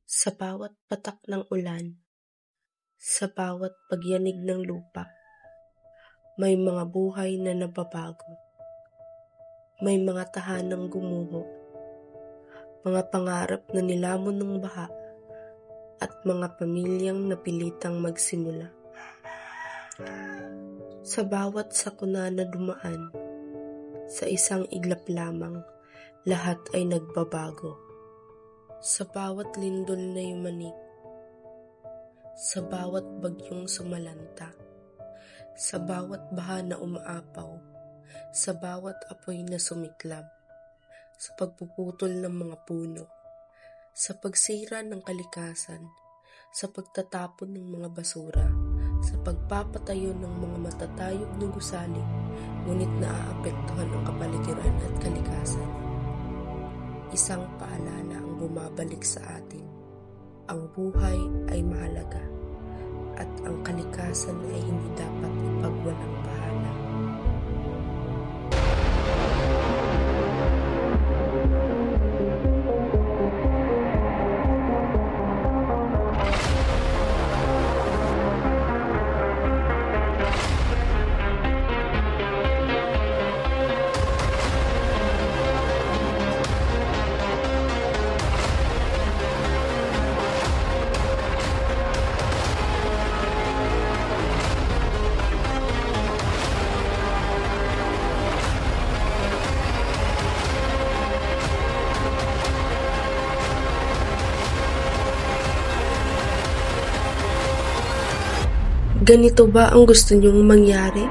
Sa bawat patak ng ulan, sa bawat pagyanig ng lupa, may mga buhay na nababago. May mga tahanang gumuho, mga pangarap na nilamon ng baha, at mga pamilyang napilitang magsimula. Sa bawat sakuna na dumaan, sa isang iglap lamang, lahat ay nagbabago. Sa bawat lindol na yumanig, sa bawat bagyong sumalanta, sa bawat baha na umaapaw, sa bawat apoy na sumiklab, sa pagpuputol ng mga puno, sa pagsira ng kalikasan, sa pagtatapon ng mga basura, sa pagpapatayo ng mga matatayog na gusali, ngunit naaapektuhan ang kapaligiran at kalikasan. Isang paalala ang bumabalik sa atin. Ang buhay ay mahalaga at ang kalikasan ay hindi dapat ipagwalang bahala. Ganito ba ang gusto niyong mangyari?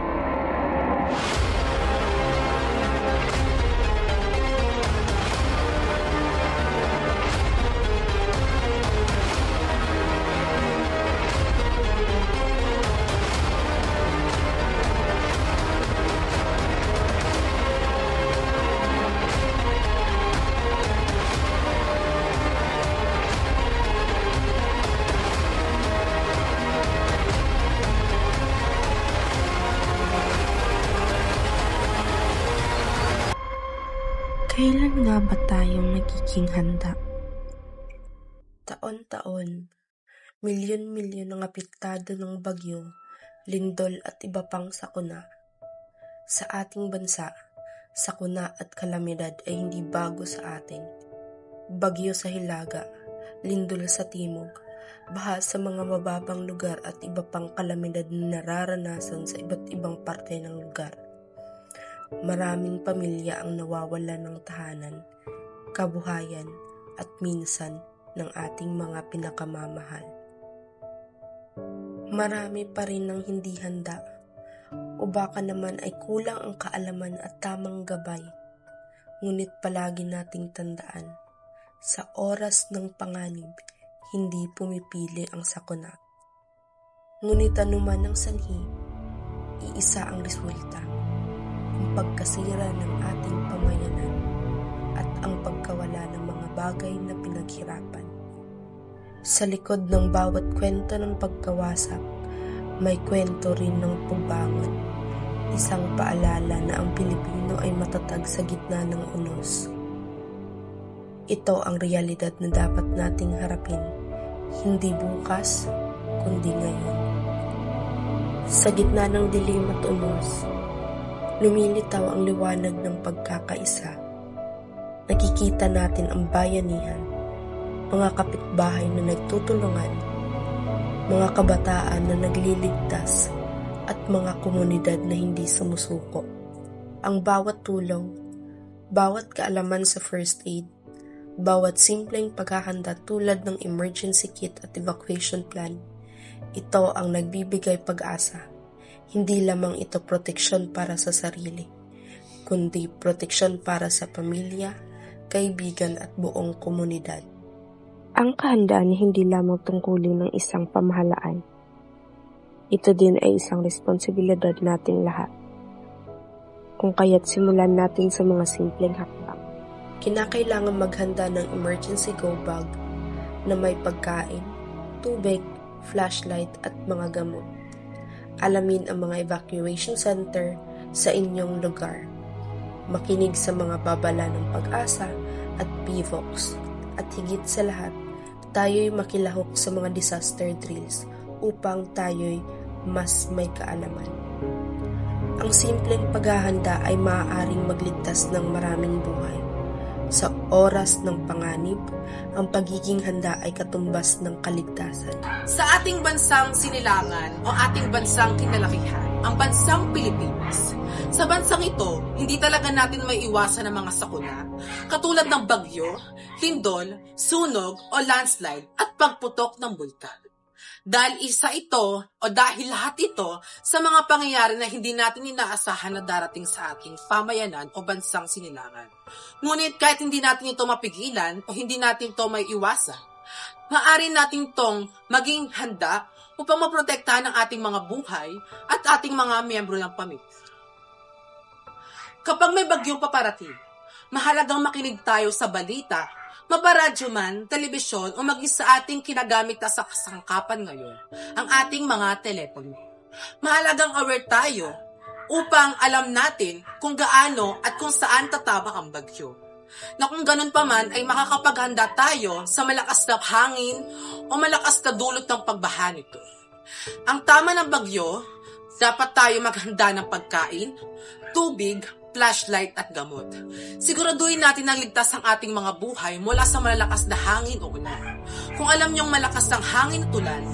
Kailan nga ba tayong nagiging handa? Taon-taon, milyon-milyon ang apektado ng bagyo, lindol at iba pang sakuna. Sa ating bansa, sakuna at kalamidad ay hindi bago sa atin. Bagyo sa hilaga, lindol sa timog, baha sa mga mababang lugar at iba pang kalamidad na nararanasan sa iba't ibang parte ng lugar. Maraming pamilya ang nawawala ng tahanan, kabuhayan at minsan ng ating mga pinakamamahal. Marami pa rin ang hindi handa o baka naman ay kulang ang kaalaman at tamang gabay. Ngunit palagi nating tandaan, sa oras ng panganib, hindi pumipili ang sakuna. Ngunit anuman ang sanhi, iisa ang resulta. Ang pagkasira ng ating pamayanan at ang pagkawala ng mga bagay na pinaghirapan. Sa likod ng bawat kwento ng pagkawasak, may kwento rin ng pagbangon. Isang paalala na ang Pilipino ay matatag sa gitna ng unos. Ito ang realidad na dapat nating harapin, hindi bukas, kundi ngayon. Sa gitna ng dilim at unos, lumilitaw ang liwanag ng pagkakaisa. Nakikita natin ang bayanihan, mga kapitbahay na nagtutulungan, mga kabataan na nagliligtas, at mga komunidad na hindi sumusuko. Ang bawat tulong, bawat kaalaman sa first aid, bawat simpleng paghahanda tulad ng emergency kit at evacuation plan, ito ang nagbibigay pag-asa. Hindi lamang ito proteksyon para sa sarili, kundi proteksyon para sa pamilya, kaibigan at buong komunidad. Ang kahandaan ay hindi lamang tungkulin ng isang pamahalaan. Ito din ay isang responsibilidad nating lahat. Kung kaya't simulan natin sa mga simpleng hakbang. Kinakailangan maghanda ng emergency go bag na may pagkain, tubig, flashlight at mga gamot. Alamin ang mga evacuation center sa inyong lugar. Makinig sa mga babala ng Pag-asa at PVOX. At higit sa lahat, tayo'y makilahok sa mga disaster drills upang tayo'y mas may kaalaman. Ang simpleng paghahanda ay maaaring magligtas ng maraming buhay. Sa oras ng panganib, ang pagiging handa ay katumbas ng kaligtasan. Sa ating bansang sinilangan o ating bansang kinalakihan, ang bansang Pilipinas. Sa bansang ito, hindi talaga natin may iwasan ng mga sakuna, katulad ng bagyo, lindol, sunog o landslide at pagputok ng bulkan. Dahil dahil lahat ito sa mga pangyayari na hindi natin inaasahan na darating sa ating pamayanan o bansang sinilangan. Ngunit kahit hindi natin ito mapigilan o hindi natin ito may iwasan, maaari natin itong maging handa upang maprotektahan ang ating mga buhay at ating mga miyembro ng pamilya. Kapag may bagyong paparating, mahalagang makinig tayo sa balita, maparadyo man, telebisyon o maging sa ating kinagamit na sa kasangkapan ngayon, ang ating mga telepono. Mahalagang aware tayo upang alam natin kung gaano at kung saan tatabak ang bagyo. Na kung ganun pa man ay makakapaghanda tayo sa malakas na hangin o malakas na dulot ng pagbaha nito. Ang tama ng bagyo, dapat tayo maghanda ng pagkain, tubig, flashlight at gamot. Siguraduhin natin na ligtas ang ating mga buhay mula sa malalakas na hangin o ulan. Kung alam niyong malakas ang hangin at ulan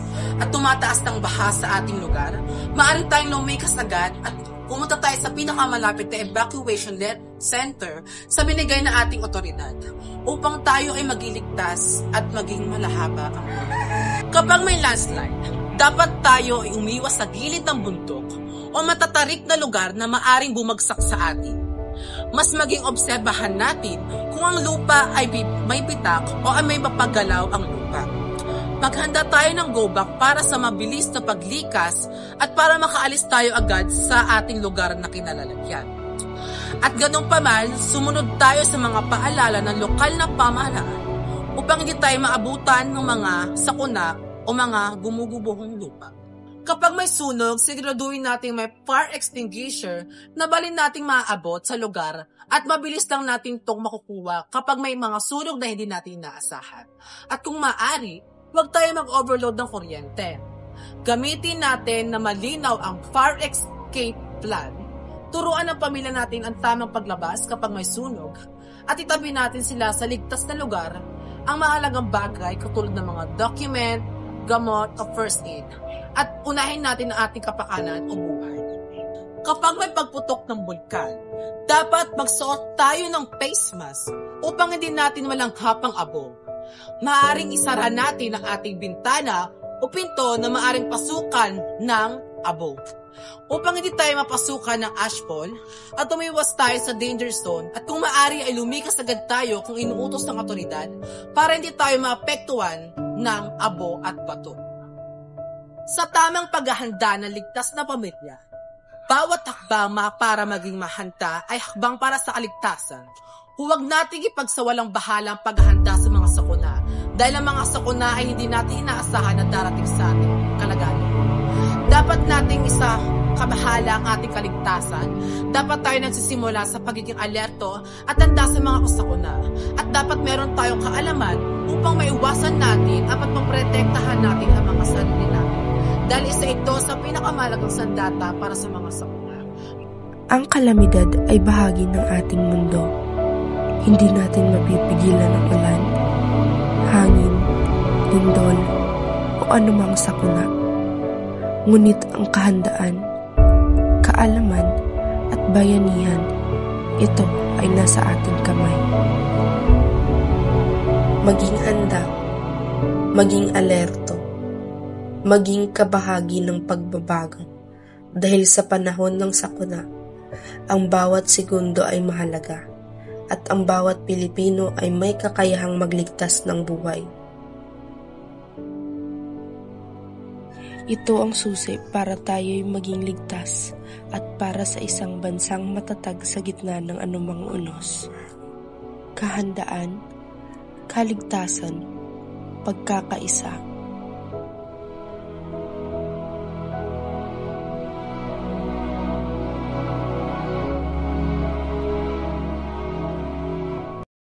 at tumataas ng baha sa ating lugar, maaari tayong lumikas agad at pumunta tayo sa pinakamalapit na evacuation center sa binigay na ating otoridad upang tayo ay magiligtas at maging malahaba ang buhay. Kapag may landslide, dapat tayo ay umiwas sa gilid ng bundok o matatarik na lugar na maaring bumagsak sa atin. Mas maging obserbahan natin kung ang lupa ay may bitak o ay may mapagalaw ang lupa. Maghanda tayo ng go back para sa mabilis na paglikas at para makaalis tayo agad sa ating lugar na kinalalagyan. At ganun pa man, sumunod tayo sa mga paalala ng lokal na pamahalaan upang hindi tayo maabutan ng mga sakuna o mga gumugubuhong lupa. Kapag may sunog, siguraduhin natin may fire extinguisher na balin nating maaabot sa lugar at mabilis lang natin itong makukuha kapag may mga sunog na hindi natin inaasahan. At kung maaari, huwag tayo mag-overload ng kuryente. Gamitin natin na malinaw ang fire escape plan. Turuan ng pamilya natin ang tamang paglabas kapag may sunog at itabi natin sila sa ligtas na lugar. Ang mahalagang bagay katulad ng mga document, gamot o first aid at unahin natin ang ating kapakanan o buhay. Kapag may pagputok ng bulkan, dapat magsuot tayo ng face mask upang hindi natin malanghap ang abo. Maaring isara natin ang ating bintana o pinto na maaring pasukan ng abo. Upang hindi tayo mapasukan ng ashfall at umiwas tayo sa danger zone at kung maaari ay lumikas agad tayo kung inuutos ng otoridad para hindi tayo maapektuhan ng abo at bato. Sa tamang paghahanda ng ligtas na pamilya, bawat hakbang para maging mahanda ay hakbang para sa kaligtasan. Huwag nating ipagsawalang bahala ang paghahanda sa mga sakuna dahil ang mga sakuna ay hindi natin inaasahan na darating sa ating kalagayan. Dapat nating kabahala ang ating kaligtasan. Dapat tayo nagsisimula sa pagiging alerto at handa sa mga kasakuna. At dapat meron tayong kaalaman upang maiwasan natin at maprotektahan natin ang mga sarili natin. Dahil isa ito sa pinakamalagang sandata para sa mga sakuna. Ang kalamidad ay bahagi ng ating mundo. Hindi natin mapipigilan ang ulan, hangin, lindol, o anumang sakuna. Ngunit ang kahandaan, kaalaman at bayanihan, ito ay nasa ating kamay. Maging handa, maging alerto, maging kabahagi ng pagbabago. Dahil sa panahon ng sakuna, ang bawat segundo ay mahalaga at ang bawat Pilipino ay may kakayahang magligtas ng buhay. Ito ang susi para tayo'y maging ligtas at para sa isang bansang matatag sa gitna ng anumang unos. Kahandaan, kaligtasan, pagkakaisa,